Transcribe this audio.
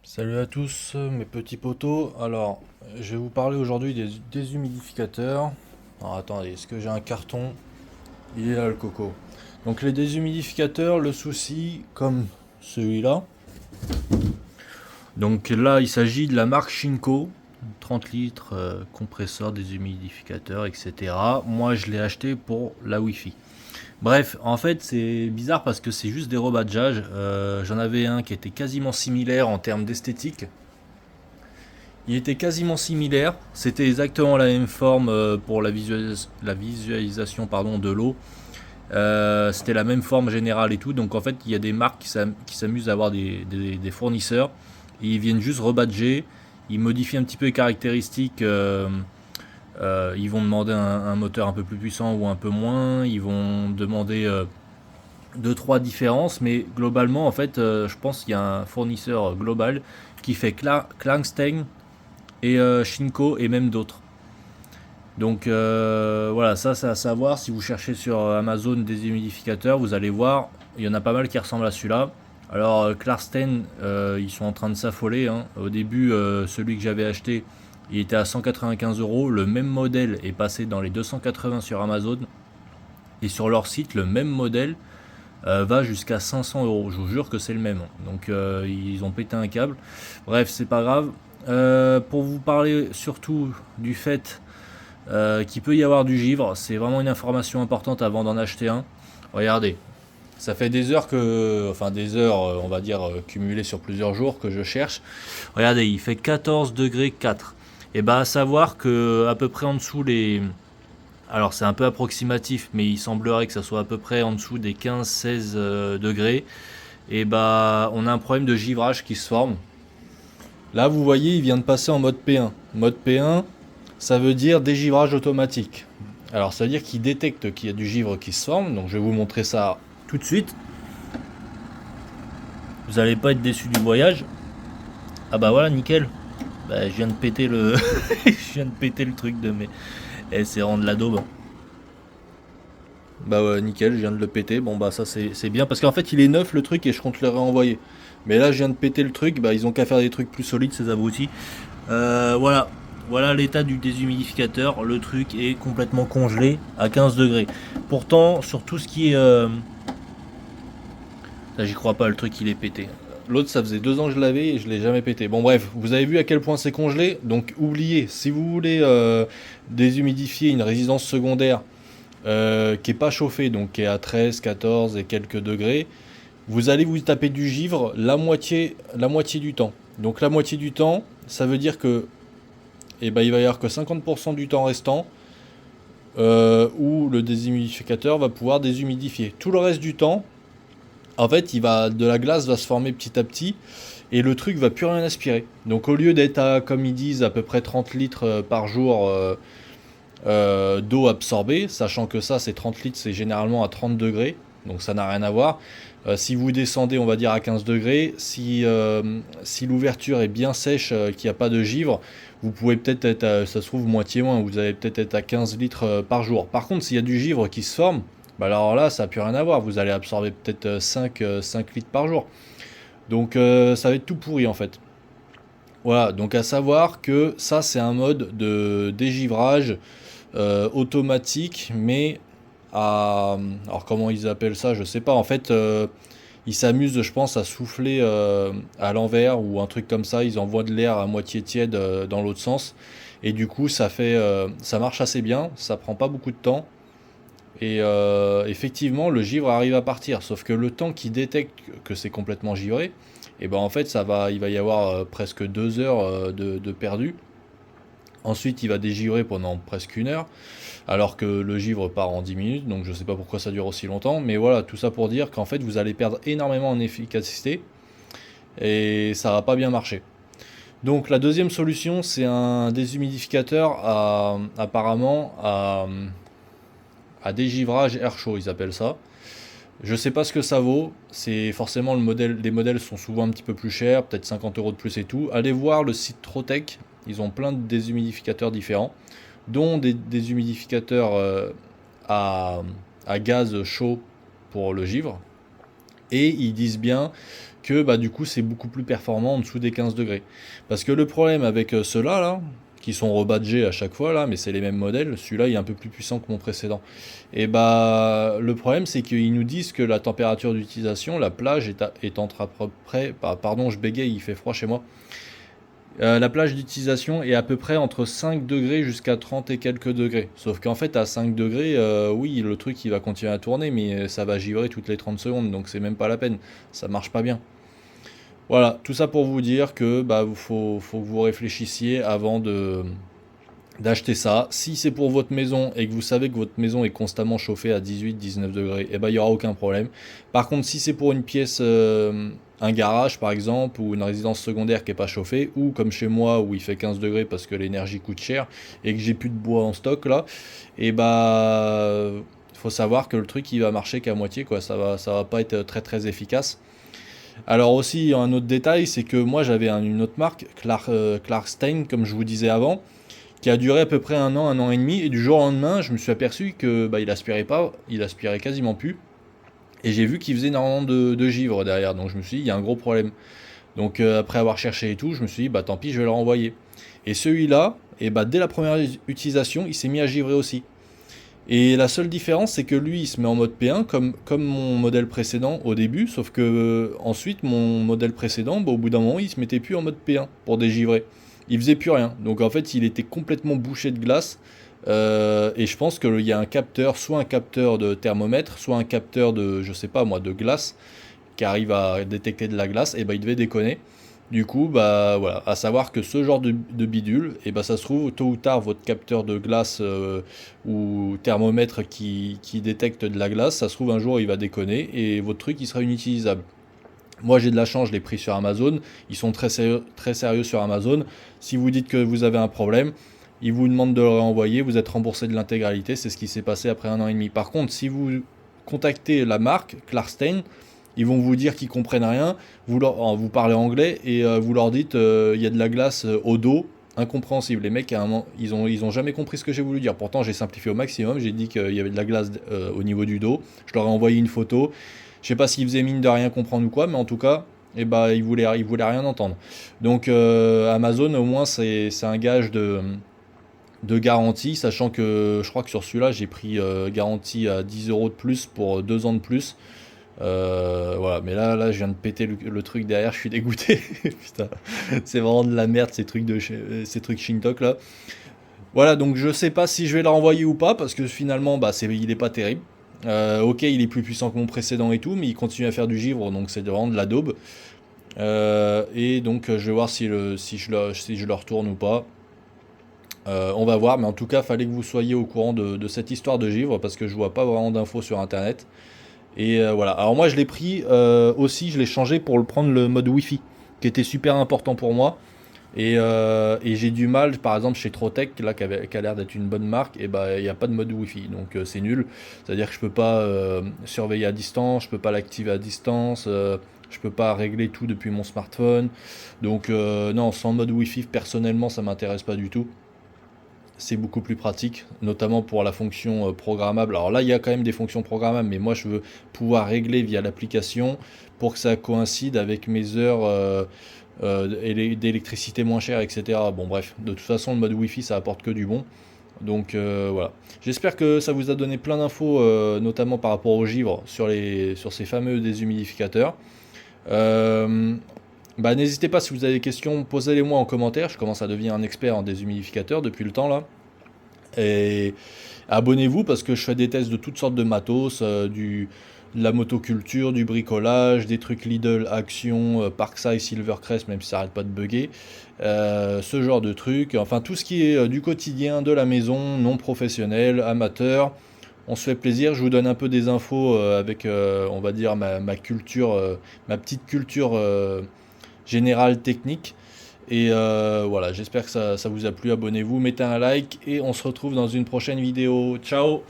Salut à tous mes petits potos. Alors, je vais vous parler aujourd'hui des déshumidificateurs. Alors attendez, est-ce que j'ai un carton? Il est là le coco. Donc les déshumidificateurs, le souci, comme celui-là. Donc là, il s'agit de la marque Shinko. 30 litres, compresseur, déshumidificateur, etc. Moi, je l'ai acheté pour la Wi-Fi. Bref, en fait, c'est bizarre parce que c'est juste des rebadgeages. J'en avais un qui était quasiment similaire en termes d'esthétique. Il était quasiment similaire, c'était exactement la même forme pour la visualisation pardon, de l'eau. C'était la même forme générale et tout. Donc en fait, il y a des marques qui s'amusent à avoir des fournisseurs. Et ils viennent juste rebadger. Ils modifient un petit peu les caractéristiques. Ils vont demander un moteur un peu plus puissant ou un peu moins. Ils vont demander deux trois différences. Mais globalement, en fait, je pense qu'il y a un fournisseur global qui fait Klangstein et Shinko et même d'autres. Donc voilà, ça c'est à savoir. Si vous cherchez sur Amazon des humidificateurs, vous allez voir, il y en a pas mal qui ressemblent à celui-là. Alors Klarsten, ils sont en train de s'affoler, hein. Au début, celui que j'avais acheté, il était à 195 euros. Le même modèle est passé dans les 280 sur Amazon. Et sur leur site, le même modèle va jusqu'à 500 euros. Je vous jure que c'est le même. Donc ils ont pété un câble. Bref, c'est pas grave. Pour vous parler surtout du fait qu'il peut y avoir du givre, c'est vraiment une information importante avant d'en acheter un. Regardez, ça fait des heures que, enfin des heures, on va dire cumulées sur plusieurs jours que je cherche. Regardez, il fait 14 degrés 4. Et bah à savoir que à peu près en dessous les, alors c'est un peu approximatif, mais il semblerait que ça soit à peu près en dessous des 15-16 degrés. Et bah on a un problème de givrage qui se forme. Là vous voyez, il vient de passer en mode P1. Mode P1, ça veut dire dégivrage automatique. Alors ça veut dire qu'il détecte qu'il y a du givre qui se forme. Donc je vais vous montrer ça tout de suite. Vous n'allez pas être déçu du voyage. Ah bah voilà, nickel. Bah, je viens de péter le, je viens de péter le truc de mes. Eh, c'est rendre la daube. Bah ouais, nickel, je viens de le péter. Bon bah ça c'est bien parce qu'en fait il est neuf le truc et je compte le réenvoyer. Mais là je viens de péter le truc, bah ils ont qu'à faire des trucs plus solides ces abrutis. Voilà, voilà l'état du déshumidificateur. Le truc est complètement congelé à 15 degrés. Pourtant sur tout ce qui est, là j'y crois pas, le truc il est pété. L'autre ça faisait 2 ans que je l'avais et je l'ai jamais pété. Bon bref, vous avez vu à quel point c'est congelé. Donc oubliez, si vous voulez déshumidifier une résidence secondaire qui est pas chauffé, donc qui est à 13, 14 et quelques degrés, vous allez vous taper du givre la moitié du temps. Donc la moitié du temps, ça veut dire que il va y avoir que 50% du temps restant où le déshumidificateur va pouvoir déshumidifier. Tout le reste du temps, en fait, de la glace va se former petit à petit et le truc va plus rien aspirer. Donc au lieu d'être à, comme ils disent, à peu près 30 litres par jour d'eau absorbée, sachant que ça, c'est 30 litres, c'est généralement à 30 degrés, donc ça n'a rien à voir. Si vous descendez, on va dire à 15 degrés, si l'ouverture est bien sèche, qu'il n'y a pas de givre, vous pouvez peut-être être, ça se trouve, moitié moins, vous allez peut-être être à 15 litres par jour. Par contre, s'il y a du givre qui se forme, bah alors là, ça n'a plus rien à voir, vous allez absorber peut-être 5 litres par jour. Donc ça va être tout pourri en fait. Voilà, donc à savoir que ça, c'est un mode de dégivrage automatique, mais à... Alors comment ils appellent ça, je sais pas. En fait, ils s'amusent, je pense, à souffler à l'envers ou un truc comme ça. Ils envoient de l'air à moitié tiède dans l'autre sens. Et du coup, ça marche assez bien. Ça prend pas beaucoup de temps. Et effectivement, le givre arrive à partir. Sauf que le temps qu'il détecte que c'est complètement givré, et ben en fait, il va y avoir presque 2 heures de perdu. Ensuite, il va dégivrer pendant presque 1 heure, alors que le givre part en 10 minutes, donc je sais pas pourquoi ça dure aussi longtemps, mais voilà, tout ça pour dire qu'en fait, vous allez perdre énormément en efficacité, et ça va pas bien marcher. Donc la deuxième solution, c'est un déshumidificateur apparemment à dégivrage air chaud, ils appellent ça. Je sais pas ce que ça vaut, c'est forcément le modèle, les modèles sont souvent un petit peu plus chers, peut-être 50 euros de plus et tout. Allez voir le site Trotec, ils ont plein de déshumidificateurs différents, dont des déshumidificateurs à, à gaz chaud pour le givre. Et ils disent bien que bah, du coup c'est beaucoup plus performant en dessous des 15 degrés. Parce que le problème avec ceux-là, là, qui sont rebadgés à chaque fois, là, mais c'est les mêmes modèles, celui-là il est un peu plus puissant que mon précédent. Et bah le problème c'est qu'ils nous disent que la température d'utilisation, la plage est entre à peu près, pardon je bégaye, il fait froid chez moi. La plage d'utilisation est à peu près entre 5 degrés jusqu'à 30 et quelques degrés. Sauf qu'en fait, à 5 degrés, oui, le truc il va continuer à tourner, mais ça va givrer toutes les 30 secondes, donc c'est même pas la peine. Ça marche pas bien. Voilà, tout ça pour vous dire que bah, faut que vous réfléchissiez avant d'acheter ça. Si c'est pour votre maison et que vous savez que votre maison est constamment chauffée à 18-19 degrés, eh ben, il n'y aura aucun problème. Par contre, si c'est pour une pièce, un garage par exemple, ou une résidence secondaire qui n'est pas chauffée, ou comme chez moi où il fait 15 degrés parce que l'énergie coûte cher et que j'ai plus de bois en stock là, et bah faut savoir que le truc il va marcher qu'à moitié quoi, ça va pas être très très efficace. Alors aussi un autre détail, c'est que moi j'avais une autre marque, Clarkstein comme je vous disais avant, qui a duré à peu près un an et demi, et du jour au lendemain, je me suis aperçu que bah, il aspirait pas, il aspirait quasiment plus, et j'ai vu qu'il faisait énormément de givre derrière, donc je me suis dit, il y a un gros problème. Donc après avoir cherché et tout, je me suis dit, bah tant pis, je vais le renvoyer. Et celui-là, et bah, dès la première utilisation, il s'est mis à givrer aussi. Et la seule différence, c'est que lui, il se met en mode P1 comme mon modèle précédent au début, sauf que ensuite, mon modèle précédent, bah, au bout d'un moment, il se mettait plus en mode P1 pour dégivrer. Il faisait plus rien. Donc en fait, il était complètement bouché de glace. Et je pense qu'il y a un capteur, soit un capteur de thermomètre, soit un capteur de, je sais pas moi, de glace, qui arrive à détecter de la glace, et bah il devait déconner. Du coup, bah voilà, à savoir que ce genre de bidule, et bah ça se trouve tôt ou tard votre capteur de glace ou thermomètre qui détecte de la glace, ça se trouve un jour il va déconner et votre truc il sera inutilisable. Moi j'ai de la chance, je l'ai pris sur Amazon, ils sont très sérieux sur Amazon. Si vous dites que vous avez un problème, ils vous demandent de le renvoyer, vous êtes remboursé de l'intégralité, c'est ce qui s'est passé après un an et demi. Par contre, si vous contactez la marque Clarkstein, ils vont vous dire qu'ils comprennent rien, vous parlez anglais et vous leur dites il y a de la glace au dos, incompréhensible. Les mecs, à un moment, ils ont jamais compris ce que j'ai voulu dire. Pourtant, j'ai simplifié au maximum, j'ai dit qu'il y avait de la glace au niveau du dos, je leur ai envoyé une photo. Je sais pas s'ils faisaient mine de rien comprendre ou quoi, mais en tout cas, eh ben, ils voulaient rien entendre. Donc Amazon, au moins, c'est un gage de garantie, sachant que je crois que sur celui-là, j'ai pris garantie à 10 euros de plus pour 2 ans de plus. Voilà, mais là, je viens de péter le truc derrière, je suis dégoûté. Putain, c'est vraiment de la merde ces trucs Shintok là. Voilà, donc je sais pas si je vais le renvoyer ou pas, parce que finalement, bah, il est pas terrible. Ok, il est plus puissant que mon précédent et tout, mais il continue à faire du givre, donc c'est vraiment de la daube. Et donc je vais voir si je le retourne ou pas. On va voir, mais en tout cas, fallait que vous soyez au courant de cette histoire de givre, parce que je vois pas vraiment d'infos sur internet. Et voilà. Alors moi je l'ai pris aussi, je l'ai changé pour le prendre le mode Wi-Fi, qui était super important pour moi. Et j'ai du mal, par exemple chez Trotec, là qui a l'air d'être une bonne marque, et bah il n'y a pas de mode Wi-Fi, donc c'est nul. C'est-à-dire que je peux pas surveiller à distance, je peux pas l'activer à distance, je peux pas régler tout depuis mon smartphone. Donc non, sans mode Wi-Fi personnellement ça m'intéresse pas du tout. C'est beaucoup plus pratique, notamment pour la fonction programmable. Alors là, il y a quand même des fonctions programmables, mais moi, je veux pouvoir régler via l'application pour que ça coïncide avec mes heures d'électricité moins chères, etc. Bon, bref, de toute façon, le mode Wi-Fi, ça apporte que du bon. Donc voilà. J'espère que ça vous a donné plein d'infos, notamment par rapport au givre, sur ces fameux déshumidificateurs. Euh, Bah, n'hésitez pas si vous avez des questions, posez-les-moi en commentaire. Je commence à devenir un expert en déshumidificateur depuis le temps là. Et abonnez-vous parce que je fais des tests de toutes sortes de matos, de la motoculture, du bricolage, des trucs Lidl, Action, Parkside, Silvercrest, même si ça arrête pas de bugger. Ce genre de trucs. Enfin, tout ce qui est du quotidien, de la maison, non professionnel, amateur. On se fait plaisir, je vous donne un peu des infos avec, on va dire, ma culture, ma petite culture générale technique. Et voilà, j'espère que ça vous a plu. Abonnez-vous, mettez un like et on se retrouve dans une prochaine vidéo. Ciao!